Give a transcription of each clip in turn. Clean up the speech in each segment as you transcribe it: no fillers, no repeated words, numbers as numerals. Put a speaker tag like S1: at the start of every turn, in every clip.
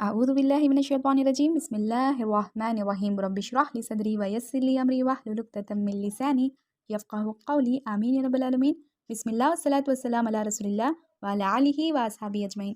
S1: أعوذ بالله من الشيطان الرجيم بسم الله الرحمن الرحيم رب اشرح لي صدري ويسر لي أمري واحلل عقدة من لساني يفقهوا قولي آمين يا رب العالمين بسم الله والصلاة والسلام على رسول الله وعلى آله وأصحابه أجمعين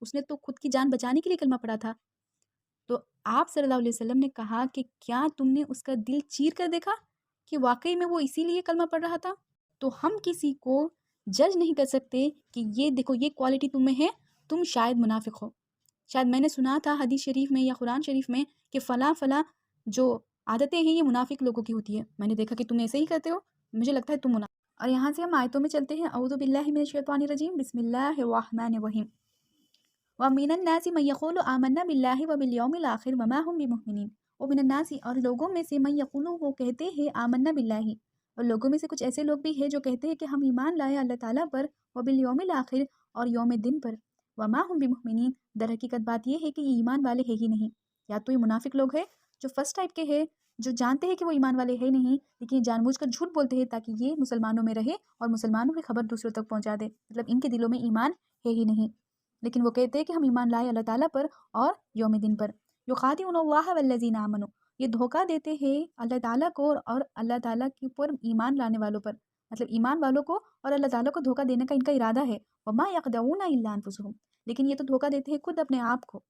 S1: اس نے تو خود کی جان بچانے کے لیے کلمہ پڑھا تھا۔ تو آپ صلی اللہ علیہ وسلم نے کہا کہ کیا تم نے اس کا دل چیر کر دیکھا کہ واقعی میں وہ اسی لیے کلمہ پڑھ رہا تھا؟ تو ہم کسی کو جج نہیں کر سکتے کہ یہ دیکھو یہ کوالٹی تم میں ہے، تم شاید منافق ہو۔ شاید میں نے سنا تھا حدیث شریف میں یا قرآن شریف میں کہ فلاں فلاں جو عادتیں ہیں یہ منافق لوگوں کی ہوتی ہے، میں نے دیکھا کہ تم ایسے ہی کرتے ہو، مجھے لگتا ہے تم منافق۔ اور یہاں سے ہم آیتوں میں چلتے ہیں۔ اعوذ باللہ من الشیطان الرجیم، بسم اللہ الرحمن الرحیم۔ وَمِنَ النَّاسِ مَن يَقُولُ آمَنَّا بِاللَّهِ وَبِالْيَوْمِ الْآخِرِ وَمَا هُم بِمُؤْمِنِينَ۔ وَمِنَ النَّاسِ اور لوگوں میں سے من یقولو وہ کہتے ہیں آمنا باللہ، اور لوگوں میں سے کچھ ایسے لوگ بھی ہیں جو کہتے ہیں کہ ہم ایمان لائے اللہ تعالیٰ پر، وبالیوم الآخر اور یوم دن پر، وما ہم بمؤمنین در حقیقت بات یہ ہے کہ یہ ایمان والے ہے ہی نہیں۔ یا تو یہ منافق لوگ ہیں جو فرسٹ ٹائپ کے ہیں، جو جانتے ہیں کہ وہ ایمان والے ہیں نہیں لیکن یہ جان بوجھ کر جھوٹ بولتے ہیں تاکہ یہ مسلمانوں میں رہے اور مسلمانوں کی خبر دوسروں تک پہنچا دے، مطلب ان کے دلوں میں ایمان ہے ہی نہیں، لیکن وہ کہتے ہیں کہ ہم ایمان لائے اللہ تعالیٰ پر اور یوم دن پر۔ یخادعون اللہ والذین آمنوا، یہ دھوکہ دیتے ہیں اللہ تعالیٰ کو اور اللہ تعالیٰ کے پر ایمان لانے والوں پر، مطلب ایمان والوں کو اور اللہ تعالیٰ کو دھوکہ دینے کا ان کا ارادہ ہے۔ وما یخدعون الا انفسهم، لیکن یہ تو دھوکہ دیتے ہیں خود اپنے آپ کو،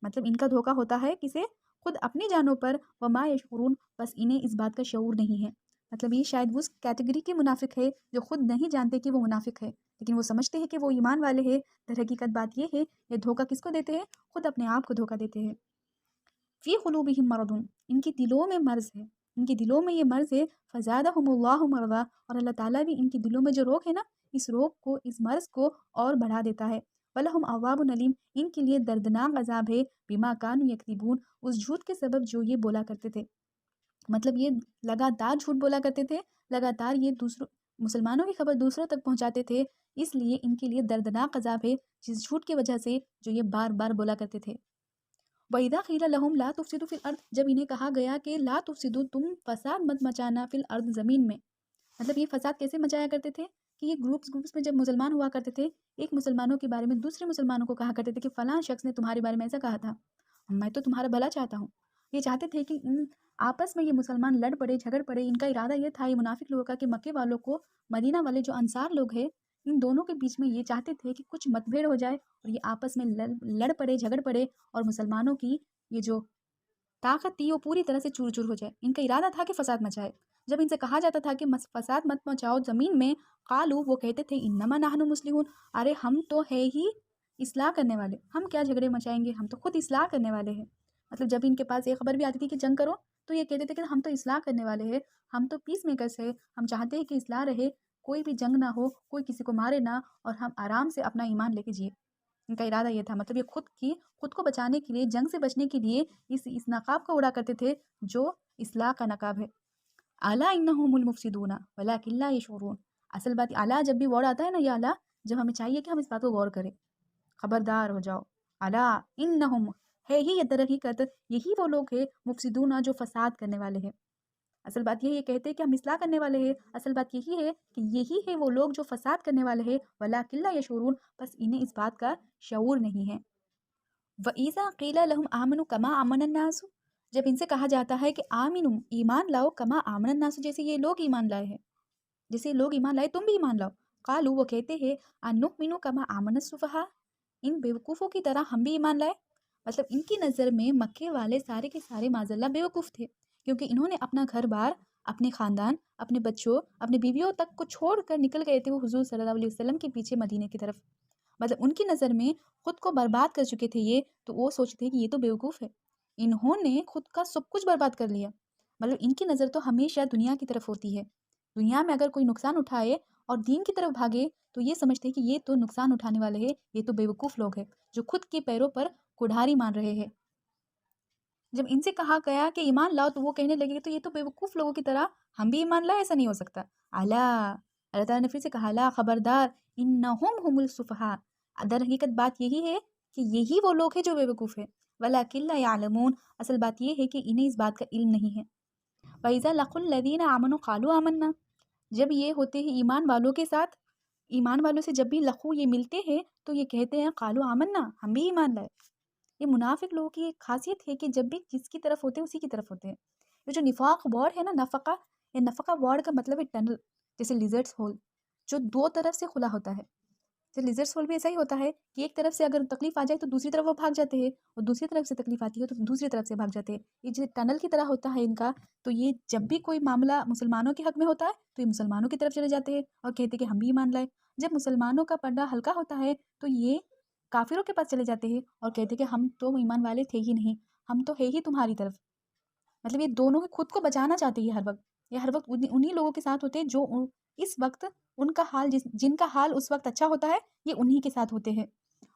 S1: مطلب ان کا دھوکہ ہوتا ہے کسے؟ خود اپنی جانوں پر۔ وما یشعرون، بس انہیں اس بات کا شعور نہیں ہے، مطلب یہ شاید اس کیٹیگری کے منافق ہے جو خود نہیں جانتے کہ وہ منافق ہے لیکن وہ سمجھتے ہیں کہ وہ ایمان والے ہیں، در حقیقت بات یہ ہے یہ دھوکہ کس کو دیتے ہیں؟ خود اپنے آپ کو دھوکہ دیتے ہیں۔ فی قلوبہم مرض، ان کی دلوں میں مرض ہے، ان کی دلوں میں یہ مرض ہے۔ فزادہم اللہ مرضا، اور اللہ تعالیٰ بھی ان کی دلوں میں جو روگ ہے نا، اس روگ کو، اس مرض کو اور بڑھا دیتا ہے۔ وَلَهُمْ عَذَابٌ أَلِيمٌ، ان کے لیے دردناک عذاب ہے، بما كانوا يكذبون، اس جھوٹ کے سبب جو یہ بولا کرتے تھے، مطلب یہ لگاتار جھوٹ بولا کرتے تھے، لگاتار یہ دوسروں مسلمانوں کی خبر دوسروں تک پہنچاتے تھے، اس لیے ان کے لیے دردناک عذاب ہے جس جھوٹ کی وجہ سے جو یہ بار بار بولا کرتے تھے۔ وَإِذَا قِيلَ لَهُمْ لَا تُفْسِدُوا فِي الْأَرْضِ، جب انہیں کہا گیا کہ لا تفسدوا، تم فساد مت مچانا، فی الارض، زمین میں، مطلب یہ فساد کیسے مچایا کرتے تھے کہ یہ گروپس میں جب مسلمان ہوا کرتے تھے، ایک مسلمانوں کے بارے میں دوسرے مسلمانوں کو کہا کرتے تھے کہ فلاں شخص نے تمہارے بارے میں ایسا کہا تھا، میں تو تمہارا بھلا چاہتا ہوں۔ یہ چاہتے تھے کہ ان آپس میں یہ مسلمان لڑ پڑے، جھگڑ پڑے، ان کا ارادہ یہ تھا، یہ منافق لوگوں کا، کہ مکے والوں کو، مدینہ والے جو انصار لوگ ہیں، ان دونوں کے بیچ میں یہ چاہتے تھے کہ کچھ مت بھیڑ ہو جائے اور یہ آپس میں لڑ پڑے، جھگڑ پڑے، اور مسلمانوں کی یہ جو طاقت تھی وہ پوری طرح سے چور چور ہو جائے۔ ان کا ارادہ تھا کہ فساد مچائے۔ جب ان سے کہا جاتا تھا کہ فساد مت مچاؤ زمین میں، قالو، وہ کہتے تھے انما نحن مصلحون، ارے ہم تو ہے ہی اصلاح کرنے والے، ہم کیا جھگڑے مچائیں گے، ہم تو خود اصلاح کرنے والے ہیں۔ مطلب جب ان کے پاس ایک خبر بھی آتی تھی کہ جنگ کرو تو یہ کہتے تھے کہ ہم تو اصلاح کرنے والے ہیں، ہم تو پیس میکرس ہیں، ہم چاہتے ہیں کہ اصلاح رہے، کوئی بھی جنگ نہ ہو، کوئی کسی کو مارے نہ، اور ہم آرام سے اپنا ایمان لے کے جیے۔ ان کا ارادہ یہ تھا، مطلب یہ خود کو بچانے کے لیے، جنگ سے بچنے کے لیے اس نقاب کو اڑا کرتے تھے جو اصلاح کا نقاب ہے۔ الا انہم المفسدون ولکن لا یشعرون، اصل بات الا جب بھی ورڈ آتا ہے نا، یہ الا، جب ہمیں چاہیے کہ ہم اس بات کو غور کریں، خبردار ہو جاؤ۔ الا انہم، ہے ہی یہ در حقیقت، یہی وہ لوگ ہیں مفسدون جو فساد کرنے والے ہیں۔ اصل بات یہ کہتے ہیں کہ ہم اصلاح کرنے والے ہیں، اصل بات یہی ہے کہ یہی ہے وہ لوگ جو فساد کرنے والے ہیں، ولکن لا یشعرون، بس انہیں اس بات کا شعور نہیں ہے۔ وَإِذَا قِيلَ لَهُمْ آمِنُوا كَمَا آمَنَ النَّاسُ، جب ان سے کہا جاتا ہے کہ آمینوا، ایمان لاؤ، کما آمن الناس، جیسے یہ لوگ ایمان لائے ہیں، جیسے لوگ ایمان لائے تم بھی ایمان لاؤ۔ قالوا، وہ کہتے ہیں انؤمن کما آمن السفہاء، ان بیوقوفوں کی طرح ہم بھی ایمان لائے۔ مطلب ان کی نظر میں مکے والے سارے کے سارے معاذ اللہ بیوقوف تھے، کیونکہ انہوں نے اپنا گھر بار، اپنے خاندان، اپنے بچوں، اپنے بیویوں تک کو چھوڑ کر نکل گئے تھے وہ حضور صلی اللہ علیہ وسلم کے پیچھے مدینے کی طرف۔ مطلب ان کی نظر میں خود کو برباد کر چکے تھے یہ، تو وہ سوچتے ہیں کہ یہ تو بیوقوف ہے، انہوں نے خود کا سب کچھ برباد کر لیا۔ مطلب ان کی نظر تو ہمیشہ دنیا کی طرف ہوتی ہے، دنیا میں اگر کوئی نقصان اٹھائے اور دین کی طرف بھاگے تو یہ سمجھتے ہیں کہ یہ تو نقصان اٹھانے والے ہیں، یہ تو بیوقوف لوگ ہیں جو خود کے پیروں پر کڑھاری مان رہے ہیں۔ جب ان سے کہا گیا کہ ایمان لاؤ تو وہ کہنے لگے کہ یہ تو بیوقوف لوگوں کی طرح ہم بھی ایمان لائے، ایسا نہیں ہو سکتا۔ اللہ تعالیٰ نے پھر سے کہا لا، خبردار، انہم هم السفہاء، در حقیقت بات یہی ہے کہ یہی وہ لوگ ہیں جو بیوقوف ہیں، ولکن لا یعلمون، اصل بات یہ ہے کہ انہیں اس بات کا علم نہیں ہے۔ وَإِذَا لَقُوا الَّذِينَ آمَنُوا قَالُوا آمَنَّا، جب یہ ہوتے ہیں ایمان والوں کے ساتھ، ایمان والوں سے جب بھی لقو یہ ملتے ہیں تو یہ کہتے ہیں قالوا آمنا، ہم بھی ایمان لائے۔ یہ منافق لوگوں کی ایک خاصیت ہے کہ جب بھی جس کی طرف ہوتے ہیں اسی کی طرف ہوتے ہیں۔ یہ جو نفاق ورڈ ہے نا، نفقہ، یہ نفقہ ورڈ کا مطلب ہے ٹنل، جیسے لیزرڈس ہول، جو دو طرف سے کھلا ہوتا ہے، تو لیزر سول بھی ایسا ہی ہوتا ہے کہ ایک طرف سے اگر تکلیف آ جائے تو دوسری طرف وہ بھاگ جاتے ہیں، اور دوسری طرف سے تکلیف آتی ہے تو دوسری طرف سے بھاگ جاتے ہیں. یہ جو ٹنل کی طرح ہوتا ہے ان کا. تو یہ جب بھی کوئی معاملہ مسلمانوں کے حق میں ہوتا ہے تو یہ مسلمانوں کی طرف چلے جاتے ہیں اور کہتے ہیں کہ ہم بھی ایمان لائے. جب مسلمانوں کا پردہ ہلکا ہوتا ہے تو یہ کافروں کے پاس چلے جاتے ہیں اور کہتے ہیں کہ ہم تو ایمان والے تھے ہی نہیں، ہم تو ہے ہی تمہاری طرف. مطلب یہ دونوں خود کو بچانا چاہتے ہیں ہر وقت. یہ ہر وقت انہی لوگوں کے ساتھ ہوتے ہیں جو اس وقت ان کا حال جن کا حال اس وقت اچھا ہوتا ہے یہ انہی کے ساتھ ہوتے ہیں.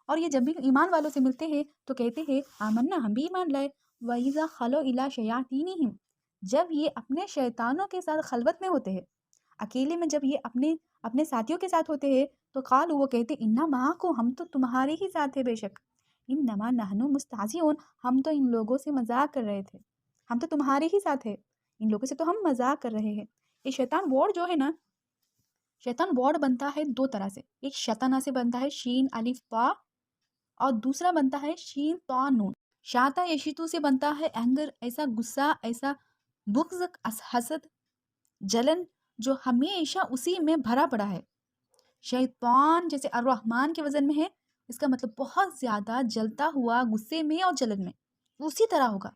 S1: اور یہ جب بھی ایمان والوں سے ملتے ہیں تو کہتے ہیں آمنا، ہم بھی ایمان لائے. وَإِذَا خَلَوْا إِلَىٰ شَيَاطِينِهِمْ، جب یہ اپنے شیطانوں کے ساتھ خلوت میں ہوتے ہیں، اکیلے میں جب یہ اپنے ساتھیوں کے ساتھ ہوتے ہیں تو قالوا، وہ کہتے اِنَّا مَعَكُمْ، ہم تو تمہارے ہی ساتھ ہیں بے شک. إِنَّمَا نَحْنُ مُسْتَهْزِئُونَ، ہم تو ان لوگوں سے مذاق کر رہے تھے، ہم تو تمہارے ہی ساتھ ہیں، ان لوگوں سے تو ہم مذاق کر رہے ہیں. یہ شیطان ورڈ جو ہے نا، شیطان ورڈ بنتا ہے دو طرح سے. ایک شیطانہ سے بنتا ہے شین الف طا، اور دوسرا بنتا ہے شین طا نون. شاتا یشیتو سے بنتا ہے اینگر، ایسا غصہ، ایسا بغض، حسد، جلن جو ہمیشہ اسی میں بھرا پڑا ہے. شیطان جیسے الرحمن کے وزن میں ہے، اس کا مطلب بہت زیادہ جلتا ہوا غصے میں اور جلن میں، اسی طرح ہوگا.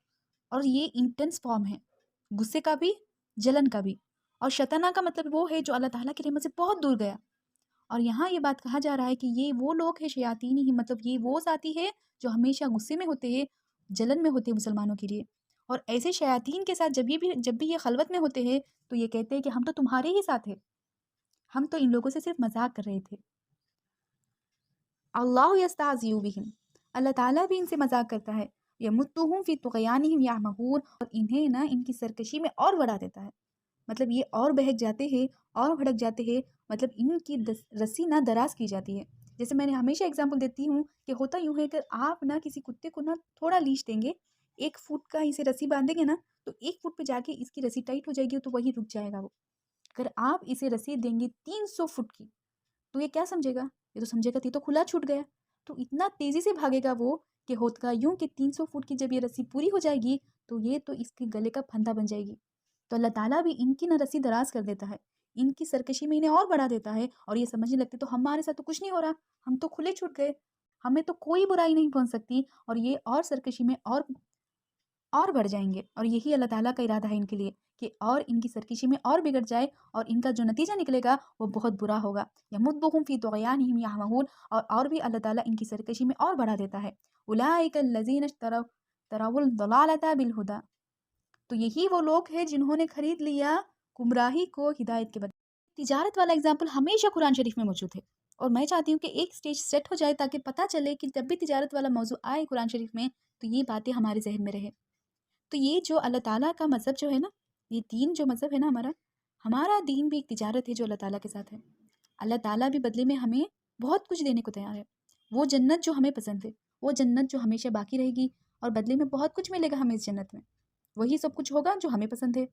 S1: اور یہ انٹینس فارم ہے غصے کا بھی، جلن کا بھی. اور شیطانہ کا مطلب وہ ہے جو اللہ تعالیٰ کی رحمت سے بہت دور گیا. اور یہاں یہ بات کہا جا رہا ہے کہ یہ وہ لوگ ہیں شیاطین ہی، مطلب یہ وہ ذاتی ہے جو ہمیشہ غصے میں ہوتے ہیں، جلن میں ہوتے ہیں مسلمانوں کے لیے. اور ایسے شیاطین کے ساتھ جب بھی یہ خلوت میں ہوتے ہیں تو یہ کہتے ہیں کہ ہم تو تمہارے ہی ساتھ ہیں، ہم تو ان لوگوں سے صرف مذاق کر رہے تھے. اللہ یستہزئ بہم، اللہ تعالیٰ بھی ان سے مذاق کرتا ہے. یمدھم فی طغیانہم یعمہون، اور انہیں نا ان کی سرکشی میں اور بڑھا دیتا ہے. مطلب یہ اور بہک جاتے ہیں اور بھڑک جاتے ہیں، مطلب ان کی رسی نہ دراز کی جاتی ہے. جیسے میں نے ہمیشہ اگزامپل دیتی ہوں کہ ہوتا یوں ہے کہ آپ نا کسی کتے کو نا تھوڑا لیش دیں گے، 1 فٹ کا اسے رسی باندھیں گے نا تو 1 فٹ پہ جا کے اس کی رسی ٹائٹ ہو جائے گی تو وہی رک جائے گا وہ. اگر آپ اسے رسی دیں گے 300 فٹ کی تو یہ کیا سمجھے گا؟ یہ تو سمجھے گا یہ تو کھلا چھوٹ گیا. تو اتنا تیزی سے بھاگے گا وہ کہ ہوتا یوں کہ 300 فٹ کی جب یہ رسی پوری ہو جائے گی تو یہ تو اس کے گلے کا پھندا بن جائے گی. تو اللہ تعالیٰ بھی ان کی نہ رسی دراز کر دیتا ہے، ان کی سرکشی میں انہیں اور بڑھا دیتا ہے. اور یہ سمجھنے لگتے تو ہمارے ساتھ تو کچھ نہیں ہو رہا، ہم تو کھلے چھوٹ گئے، ہمیں تو کوئی برائی نہیں پہنچ سکتی. اور یہ اور سرکشی میں اور بڑھ جائیں گے. اور یہی اللہ تعالیٰ کا ارادہ ہے ان کے لیے کہ اور ان کی سرکشی میں اور بگڑ جائے، اور ان کا جو نتیجہ نکلے گا وہ بہت برا ہوگا. یمدھم فی طغیانہم یعمہون، اور بھی اللہ تعالیٰ ان کی سرکشی میں اور بڑھا دیتا ہے. اولئک الذین اشتروا الضلالۃ بالہدی، تو یہی وہ لوگ ہیں جنہوں نے خرید لیا گمراہی کو ہدایت کے بدلے. تجارت والا اگزامپل ہمیشہ قرآن شریف میں موجود ہے، اور میں چاہتی ہوں کہ ایک سٹیج سیٹ ہو جائے تاکہ پتہ چلے کہ جب بھی تجارت والا موضوع آئے قرآن شریف میں تو یہ باتیں ہمارے ذہن میں رہے. تو یہ جو اللہ تعالیٰ کا مذہب جو ہے نا، یہ دین جو مذہب ہے نا ہمارا دین بھی ایک تجارت ہے جو اللہ تعالیٰ کے ساتھ ہے. اللہ تعالیٰ بھی بدلے میں ہمیں بہت کچھ دینے کو تیار ہے. وہ جنت جو ہمیں پسند ہے، وہ جنت جو ہمیشہ باقی رہے گی، اور بدلے میں بہت کچھ ملے گا ہمیں اس جنت میں، وہی سب کچھ ہوگا جو ہمیں پسند ہے.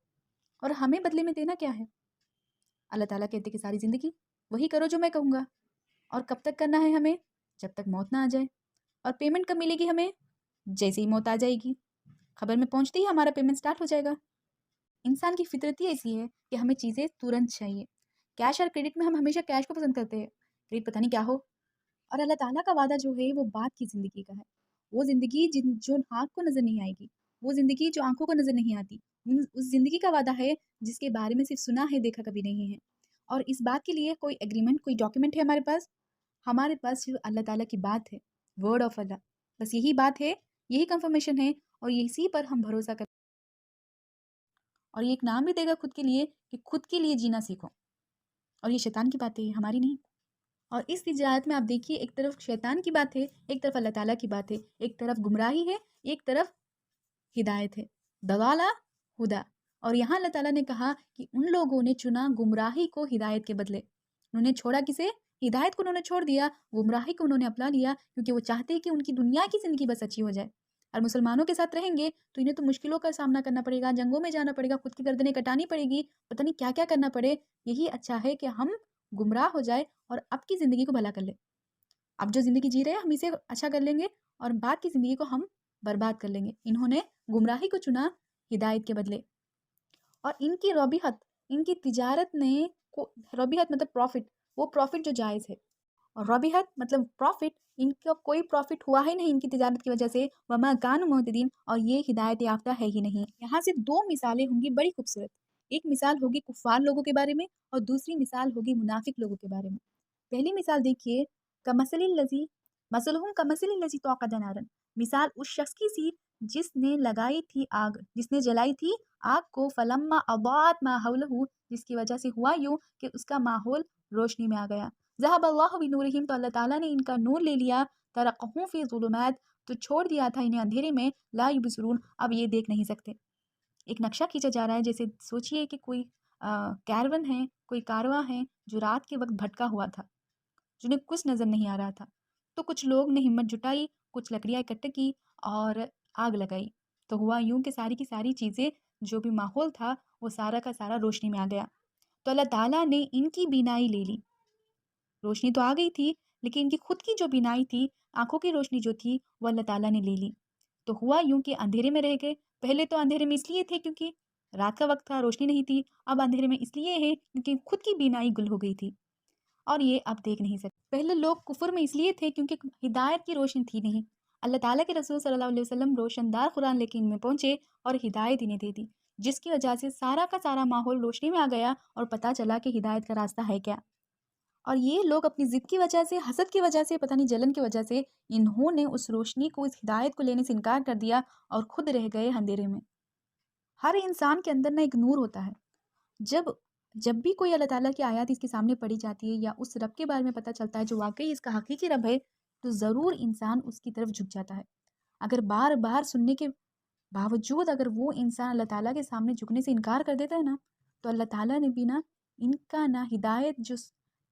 S1: اور ہمیں بدلے میں دینا کیا ہے؟ اللہ تعالیٰ کہتے کہ ساری زندگی وہی کرو جو میں کہوں گا. اور کب تک کرنا ہے ہمیں؟ جب تک موت نہ آ جائے. اور پیمنٹ کب ملے گی ہمیں؟ جیسے ہی موت آ جائے گی، خبر میں پہنچتے ہی ہمارا پیمنٹ سٹارٹ ہو جائے گا. انسان کی فطرت ہی ایسی ہے کہ ہمیں چیزیں ترنت چاہیے. کیش اور کریڈٹ میں ہم ہمیشہ کیش کو پسند کرتے ہیں، کریڈٹ پتہ نہیں کیا ہو. اور اللہ تعالیٰ کا وعدہ جو ہے وہ بعد کی زندگی کا ہے. وہ زندگی جو آنکھ کو نظر نہیں آئے گی، وہ زندگی جو آنکھوں کو نظر نہیں آتی، اس زندگی کا وعدہ ہے جس کے بارے میں صرف سنا ہے، دیکھا کبھی نہیں ہے. اور اس بات کے لیے کوئی ایگریمنٹ، کوئی ڈاکیومنٹ ہے ہمارے پاس صرف اللہ تعالیٰ کی بات ہے، ورڈ آف اللہ. بس یہی بات ہے، یہی کنفرمیشن ہے، اور اسی پر ہم بھروسہ کریں. اور یہ ایک نام بھی دے گا خود کے لیے کہ خود کے لیے جینا سیکھو. اور یہ شیطان کی باتیں ہیں، ہماری نہیں. اور اس تجارت میں آپ دیکھیے ایک طرف شیطان کی بات ہے، ایک طرف اللہ تعالیٰ کی بات ہے، ایک طرف گمراہی ہے، ایک طرف ہدایت ہے. ضلالہ ہدا. اور یہاں اللہ تعالیٰ نے کہا کہ ان لوگوں نے چنا گمراہی کو ہدایت کے بدلے. انہوں نے چھوڑا کسے؟ ہدایت کو انہوں نے چھوڑ دیا، گمراہی کو انہوں نے اپنا لیا، کیونکہ وہ چاہتے کہ ان کی دنیا کی زندگی بس اچھی ہو جائے. اور مسلمانوں کے ساتھ رہیں گے تو انہیں تو مشکلوں کا سامنا کرنا پڑے گا، جنگوں میں جانا پڑے گا، خود کی گردنیں کٹانی پڑے گی، پتہ نہیں کیا کیا کرنا پڑے. یہی اچھا ہے کہ ہم گمراہ ہو جائے اور اب کی زندگی کو بھلا کر لیں. اب جو زندگی جی رہے ہیں ہم اسے اچھا کر لیں گے، اور بعد کی زندگی کو ہم برباد کر لیں گے. انہوں نے گمراہی کو چنا ہدایت کے بدلے. اور ان کی ربحت، ان کی تجارت نے ربحت مطلب پروفٹ، وہ پروفٹ جو جائز ہے. اور ربحت مطلب پروفٹ، ان کا کوئی پروفٹ ہوا ہی نہیں ان کی تجارت کی وجہ سے، وما کانوا مہتدین، اور یہ ہدایت یافتہ ہے ہی نہیں۔ یہاں سے دو مثالیں ہوں گی بڑی خوبصورت، ایک مثال ہوگی کفار لوگوں کے بارے میں اور دوسری مثال ہوگی منافق لوگوں کے بارے میں۔ پہلی مثال دیکھیے، کمثل الذی مثلہم کمثل الذی توقد نارا، مثال اس شخص کی سی جس نے لگائی تھی آگ، جس نے جلائی تھی آگ کو، فلما اضاءت ما حولہ، جس کی وجہ سے ہوا یوں کہ اس کا ماحول روشنی میں آ گیا، ذهب اللہ بنورہم، تو اللہ تعالیٰ نے ان کا نور لے لیا، ترکہم فی ظلمات، تو چھوڑ دیا تھا انہیں اندھیرے میں، لا یبصرون، اب یہ دیکھ نہیں سکتے۔ ایک نقشہ کھینچا جا رہا ہے، جیسے سوچئے کہ کوئی کیرون ہے، کوئی کارواں ہے جو رات کے وقت بھٹکا ہوا تھا، جنہیں کچھ نظر نہیں آ رہا تھا، تو کچھ لوگ نے ہمت جٹائی، کچھ لکڑیاں اکٹھے کی اور آگ لگائی، تو ہوا یوں کہ ساری کی ساری چیزیں، جو بھی ماحول تھا وہ سارا کا سارا روشنی میں آ گیا، تو اللہ تعالیٰ نے ان کی بینائی لے لی، روشنی تو آ گئی تھی لیکن ان کی خود کی جو بینائی تھی، آنکھوں کی روشنی جو تھی وہ اللہ تعالیٰ نے لے لی، تو ہوا یوں کہ اندھیرے میں رہ گئے۔ پہلے تو اندھیرے میں اس لیے تھے کیونکہ رات کا وقت تھا، روشنی نہیں تھی، اب اندھیرے میں اس لیے ہے کیونکہ خود کی بینائی گل ہو گئی تھی اور یہ اب دیکھ نہیں سکتے۔ پہلے لوگ کفر میں اس لیے تھے کیونکہ ہدایت کی روشنی تھی نہیں، اللہ تعالیٰ کے رسول صلی اللہ علیہ وسلم روشن دار قرآن لے کے ان میں پہنچے اور ہدایت انہیں دے دی، جس کی وجہ سے سارا کا سارا ماحول روشنی میں آ گیا اور پتہ چلا کہ ہدایت کا راستہ ہے کیا۔ اور یہ لوگ اپنی ضد کی وجہ سے، حسد کی وجہ سے، پتہ نہیں جلن کی وجہ سے، انہوں نے اس روشنی کو، اس ہدایت کو لینے سے انکار کر دیا اور خود رہ گئے اندھیرے میں۔ ہر انسان کے اندر نا ایک نور ہوتا ہے، جب بھی کوئی اللہ تعالیٰ کی آیات اس کے سامنے پڑھی جاتی ہے یا اس رب کے بارے میں پتہ چلتا ہے جو واقعی اس کا حقیقی رب ہے، تو ضرور انسان اس کی طرف جھک جاتا ہے۔ اگر بار بار سننے کے باوجود اگر وہ انسان اللہ تعالیٰ کے سامنے جھکنے سے انکار کر دیتا ہے نا، تو اللہ تعالیٰ نے بھی نا ان کا نا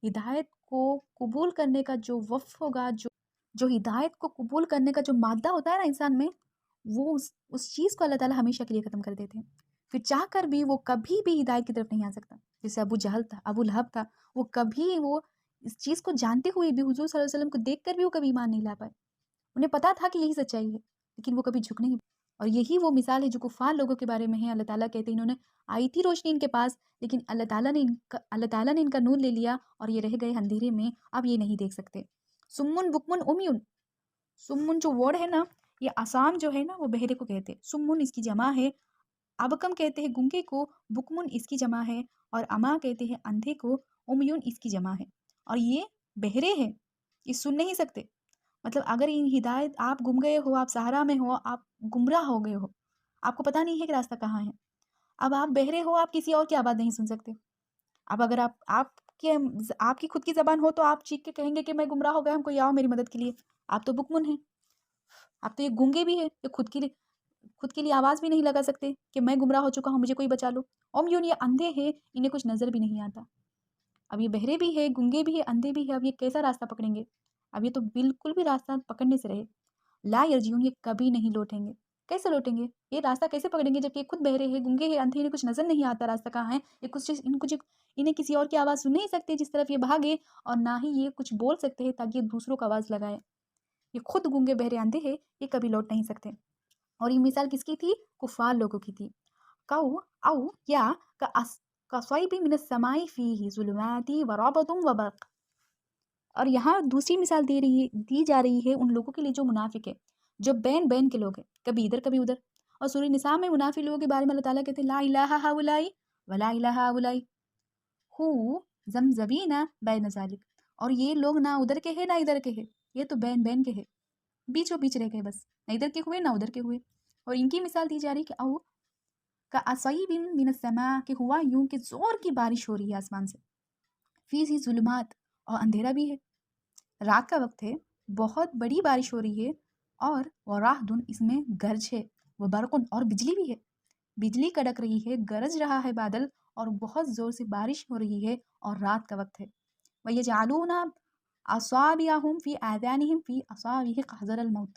S1: ہدایت کو قبول کرنے کا جو وقف ہوگا، جو ہدایت کو قبول کرنے کا جو مادہ ہوتا ہے نا انسان میں، وہ اس چیز کو اللہ تعالیٰ ہمیشہ کے لیے ختم کر دیتے ہیں، پھر چاہ کر بھی وہ کبھی بھی ہدایت کی طرف نہیں آ سکتا۔ جیسے ابو جہل تھا، ابو لہب تھا، وہ کبھی وہ اس چیز کو جانتے ہوئے بھی، حضور صلی اللہ علیہ وسلم کو دیکھ کر بھی وہ کبھی ایمان نہیں لا پائے، انہیں پتا تھا کہ یہی سچائی ہے لیکن وہ کبھی جھک نہیں۔ اور یہی وہ مثال ہے جو کفار لوگوں کے بارے میں ہے۔ اللہ تعالیٰ کہتے ہیں انہوں نے آئی تھی روشنی ان کے پاس، لیکن اللہ تعالیٰ نے ان کا نور لے لیا اور یہ رہ گئے اندھیرے میں، اب یہ نہیں دیکھ سکتے۔ سمن بکمن امیون، سمن جو ورڈ ہے نا، یہ آسام جو ہے نا وہ بہرے کو کہتے ہیں، سمن اس کی جمع ہے، ابکم کہتے ہیں گنگے کو، بکمن اس کی جمع ہے، اور اما کہتے ہیں اندھے کو، امیون اس کی جمع ہے، اور یہ بہرے ہیں، یہ سن نہیں سکتے۔ مطلب اگر ان ہدایت، آپ گم گئے ہو، آپ صحرا میں ہو، آپ گمراہ ہو گئے ہو، آپ کو پتہ نہیں ہے کہ راستہ کہاں ہے، اب آپ بہرے ہو، آپ کسی اور کی آواز نہیں سن سکتے۔ اب اگر آپ کی خود کی زبان ہو تو آپ چیخ کے کہیں گے کہ میں گمراہ ہو گیا، ہم کوئی آؤ میری مدد کے لیے۔ آپ تو بکمن ہیں، آپ تو یہ گونگے بھی ہیں، یہ خود کے لیے آواز بھی نہیں لگا سکتے کہ میں گمراہ ہو چکا ہوں، مجھے کوئی بچا لو۔ امیون یہ اندھے ہیں، انہیں کچھ نظر بھی نہیں آتا۔ اب یہ بہرے بھی ہے، گنگے بھی ہے، اندھے بھی ہے، اب یہ کیسا راستہ پکڑیں گے؟ اب یہ تو بالکل بھی راستہ پکڑنے سے رہے۔ لا یرجعون، یہ کبھی نہیں لوٹیں گے۔ کیسے لوٹیں گے؟ یہ راستہ کیسے پکڑیں گے جب یہ خود بہرے ہیں، گنگے ہیں، اندھے، انہیں کچھ نظر نہیں آتا راستہ کہاں ہے، یہ کچھ انہیں کسی اور کی آواز سن نہیں سکتے جس طرف یہ بھاگے، اور نہ ہی یہ کچھ بول سکتے ہیں تاکہ یہ دوسروں کو آواز لگائے۔ یہ خود گنگے بہرے اندھے ہیں، یہ کبھی لوٹ نہیں سکتے۔ اور یہ مثال کس کی تھی؟ کفار لوگوں کی تھی۔ او یا کصیب من السماء فیہ ظلمات ورعد وبرق۔ اور یہاں دوسری مثال دی جا رہی ہے ان لوگوں کے لیے جو منافق ہے، جو بین کے لوگ ہیں، کبھی ادھر کبھی ادھر۔ اور سورہ نساء میں منافق لوگوں کے بارے میں اللہ تعالیٰ کہتے ہیں لا الہ ہؤلاء ولا الہ ہؤلاء ہو ذمذبین بین ذلک، اور یہ لوگ نہ ادھر کے ہیں نہ ادھر کے ہیں، یہ تو بین کے ہیں، بیچوں بیچ رہ گئے، بس نہ ادھر کے ہوئے نہ ادھر کے ہوئے۔ اور ان کی مثال دی جا رہی کہ او کا اصیب من السماء، کہ ہوا یوں کہ زور کی بارش ہو رہی ہے آسمان سے، فیہ ظلمات، اور اندھیرا بھی ہے، رات کا وقت ہے، بہت بڑی بارش ہو رہی ہے، اور وراحد، اس میں گرج ہے، وہ برقن، اور بجلی بھی ہے، بجلی کڑک رہی ہے، گرج رہا ہے بادل، اور بہت زور سے بارش ہو رہی ہے، اور رات کا وقت ہے۔ وَيَجْعَلُونَ أَصَابِعَهُمْ فِي آذَانِهِمْ فِي أَصَابِعِ حَذَرَ الْمَوْتِ،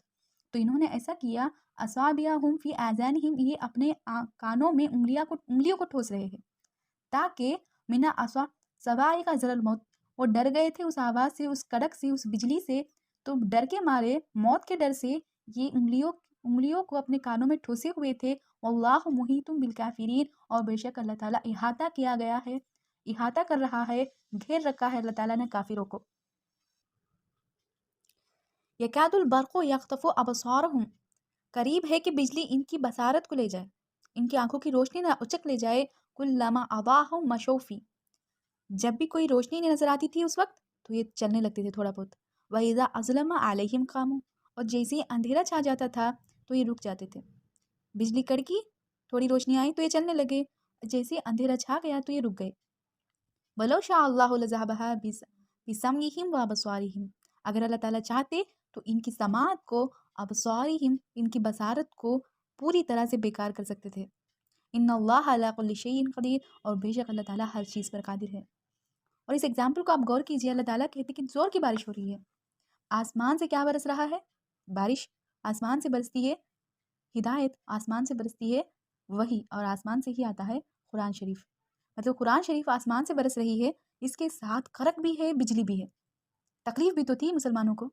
S1: تو انہوں نے ایسا کیا، أَصَابِعَهُمْ فِي آذَانِهِمْ، یہ اپنے کانوں میں انگلیوں کو ٹھوس رہے ہیں، تاکہ من صواعق حذر الموت، وہ ڈر گئے تھے اس آواز سے، اس کڑک سے، اس بجلی سے، تو ڈر کے مارے، موت کے ڈر سے یہ انگلیوں کو اپنے کانوں میں ٹھوسے ہوئے تھے۔ واللہ محیط بالکافرین، اور بے شک اللہ تعالیٰ احاطہ کیا گیا ہے، احاطہ کر رہا ہے، گھیر رکھا ہے اللہ تعالیٰ نے کافروں کو۔ یکاد البرق یخطف ابصارہم، قریب ہے کہ بجلی ان کی بصارت کو لے جائے، ان کی آنکھوں کی روشنی نہ اچک لے جائے. کلما اضاء مشوا فیہ، جب بھی کوئی روشنی نہیں نظر آتی تھی اس وقت تو یہ چلنے لگتے تھے تھوڑا بہت. وَإِذَا أَظْلَمَ عَلَيْهِمْ قَامُوا، اور جیسے ہی اندھیرا چھا جاتا تھا تو یہ رک جاتے تھے. بجلی کڑکی، تھوڑی روشنی آئی تو یہ چلنے لگے، جیسے اندھیرا چھا گیا تو یہ رک گئے. وَلَوْ شَاءَ اللَّهُ لَذَهَبَ بِسَمْعِهِمْ وَأَبْصَارِهِمْ، اگر اللہ تعالیٰ چاہتے تو ان کی سماعت کو، ابصارہم ان کی بصارت کو پوری طرح سے بیکار کر سکتے تھے. ان اللہ علی کل شیء قدیر، اور بے شک اللہ تعالیٰ ہر چیز پر قادر ہے. اور اس ایگزامپل کو آپ غور کیجئے، اللہ تعالیٰ کہتے کہ زور کی بارش ہو رہی ہے، آسمان سے کیا برس رہا ہے؟ بارش آسمان سے برستی ہے، ہدایت آسمان سے برستی ہے، وحی اور آسمان سے ہی آتا ہے قرآن شریف. مطلب قرآن شریف آسمان سے برس رہی ہے، اس کے ساتھ کرک بھی ہے، بجلی بھی ہے. تکلیف بھی تو تھی مسلمانوں کو.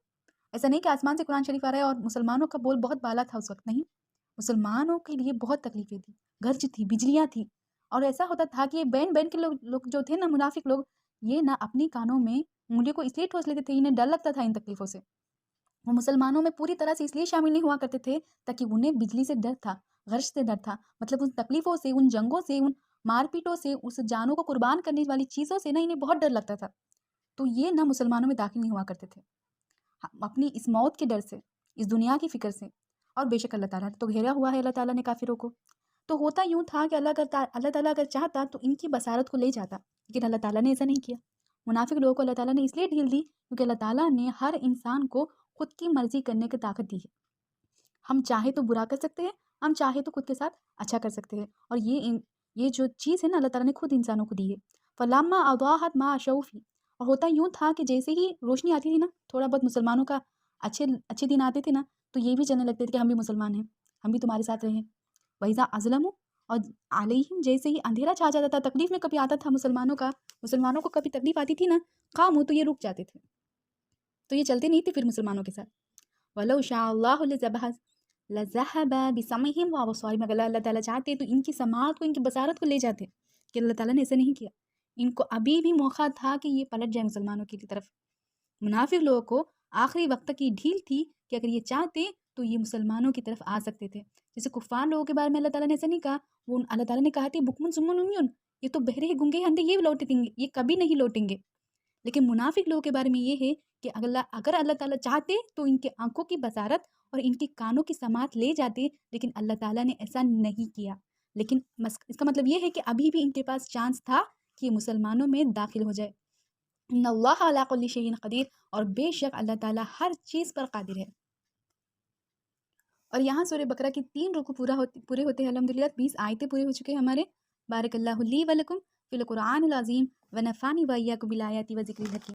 S1: ایسا نہیں کہ آسمان سے قرآن شریف آ رہا ہے اور مسلمانوں کا بول بہت بالا تھا اس وقت، نہیں، مسلمانوں کے لیے بہت تکلیفیں تھی، گرج تھی، بجلیاں تھی. اور ایسا ہوتا تھا کہ یہ بین بین کے لوگ جو تھے نا، منافق لوگ، یہ نہ اپنی کانوں میں انگلیوں کو اس لیے ٹھوس لیتے تھے، انہیں ڈر لگتا تھا ان تکلیفوں سے. وہ مسلمانوں میں پوری طرح سے اس لیے شامل نہیں ہوا کرتے تھے تاکہ انہیں بجلی سے ڈر تھا، غرش سے ڈر تھا. مطلب ان تکلیفوں سے، ان جنگوں سے، ان مار پیٹوں سے، اس جانوں کو قربان کرنے والی چیزوں سے نا انہیں بہت ڈر لگتا تھا. تو یہ نہ مسلمانوں میں داخل نہیں ہوا کرتے تھے اپنی اس موت کے ڈر سے، اس دنیا کی فکر سے. اور بے شک اللہ تعالیٰ تو گھیرا ہوا ہے اللہ تعالیٰ نے کافروں کو. تو ہوتا یوں تھا کہ اللہ تعالیٰ اگر چاہتا تو ان کی بصارت کو لے جاتا، لیکن اللہ تعالیٰ نے ایسا نہیں کیا. منافق لوگوں کو اللہ تعالیٰ نے اس لیے ڈھیل دی کیونکہ اللہ تعالیٰ نے ہر انسان کو خود کی مرضی کرنے کی طاقت دی ہے. ہم چاہے تو برا کر سکتے ہیں، ہم چاہے تو خود کے ساتھ اچھا کر سکتے ہیں. اور یہ جو چیز ہے نا اللہ تعالیٰ نے خود انسانوں کو دی ہے. فَلَمَّا أَضَاءَتْ مَا أَشْرَفُوا فِيهِ، اور ہوتا یوں تھا کہ جیسے ہی روشنی آتی تھی نا، تھوڑا بہت مسلمانوں کا اچھے دن آتے تھے نا، تو یہ بھی چلنے لگتے تھے کہ ہم بھی مسلمان ہیں، ہم بھی تمہارے ساتھ رہیں. وَإِذَا أَظْلَمُوا، اور علیہم جیسے ہی اندھیرا چھا جاتا تھا، تکلیف میں کبھی آتا تھا مسلمانوں کو کبھی تکلیف آتی تھی نا، قاموا، تو یہ رک جاتے تھے، تو یہ چلتے نہیں تھے پھر مسلمانوں کے ساتھ. وَلَوْ شَاءَ اللَّهُ لَذَهَبَ بِسَمْعِهِمْ وَأَبْصَارِهِمْ، اگر اللہ تعالیٰ چاہتے تو ان کی سماعت کو، ان کی بصارت کو لے جاتے، کہ اللہ تعالیٰ نے ایسے نہیں کیا. ان کو ابھی بھی موقع تھا کہ یہ پلٹ جائے مسلمانوں کی طرف. منافق لوگوں کو آخری وقت تک یہ ڈھیل تھی کہ اگر یہ چاہتے تو یہ مسلمانوں کی طرف آ سکتے تھے. جیسے کفار لوگوں کے بارے میں اللہ تعالیٰ نے ایسا نہیں کہا، وہ اللہ تعالیٰ نے کہا تھا بکمن سمن عمیون، یہ تو بہرے گنگے اندھے، یہ لوٹیں گے، یہ کبھی نہیں لوٹیں گے. لیکن منافق لوگوں کے بارے میں یہ ہے کہ اگر اللہ تعالیٰ چاہتے تو ان کے آنکھوں کی بصارت اور ان کی کانوں کی سماعت لے جاتے، لیکن اللہ تعالیٰ نے ایسا نہیں کیا. لیکن اس کا مطلب یہ ہے کہ ابھی بھی ان کے پاس چانس تھا کہ یہ مسلمانوں میں داخل ہو جائے. ان اللہ علی کل شیء قدیر، اور بے شک اللہ تعالیٰ ہر چیز پر قادر ہے. اور یہاں سورہ بقرہ کی 3 رکوع پورے ہوتے ہیں الحمدللہ. 20 آیتیں پورے ہو چکے ہیں ہمارے. بارک اللہ لی و لکم فی القرآن العظیم ونفعنی و ایاکم بالآیات و ذکر الحکیم.